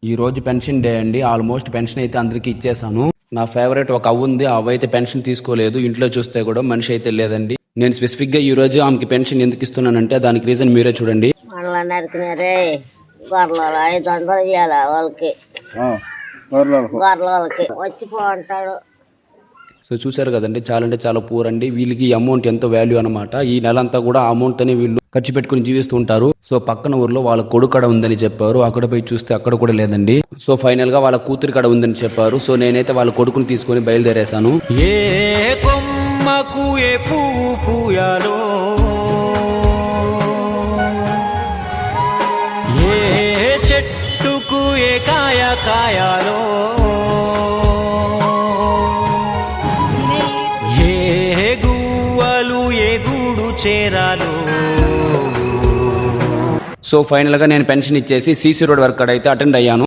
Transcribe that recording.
ఈ రోజు pension day అండి. ఆల్మోస్ట్ పెన్షన్ అయితే అందరికీ ఇచ్చేసాను. నా ఫేవరెట్ ఒక అవ్వ ఉంది. ఆ అవ్వ అయితే పెన్షన్ తీసుకోలేదు. ఇంట్లో చూస్తే కూడా మనిషి అయితే లేదండి. నేను స్పెసిఫిక్ గా ఈ రోజు ఆమెకి పెన్షన్ ఎందుకు ఇస్తున్నానంటే దానికి రీజన్ మీరే చూడండి. మనలో నరికినారే గొర్రెలు 500 ఇవ్వాల వాళ్ళకి, గొర్రెలకి వచ్చిపో అంటాడు. సో చూసారు కదండి, చాలా అంటే చాలా పూర్ అండి. వీళ్ళకి ఈ అమౌంట్ ఎంతో వాల్యూ అనమాట. ఈ నెలంతా కూడా ఆ అమౌంట్ అని వీళ్ళు ఖర్చు పెట్టుకుని జీవిస్తూ ఉంటారు. సో పక్కన ఊర్లో వాళ్ళ కొడుకు కడ ఉందని చెప్పారు. అక్కడ పోయి చూస్తే అక్కడ కూడా లేదండి. సో ఫైనల్ గా వాళ్ళ కూతురి కడ ఉందని చెప్పారు. సో నేనైతే వాళ్ళ కొడుకుని తీసుకొని బయలుదేరేశాను. ఏ కొమ్మకు ఏ పువ్వు పూయాలో, ఏ చెట్టుకు ఏ కాయ కాయాలో, ఏ గువ్వలు ఏ గూడు చేరాలో. సో ఫైనల్ గా నేను పెన్షన్ ఇచ్చేసి సీసీ రోడ్ వర్క్ అయితే అటెండ్ అయ్యాను.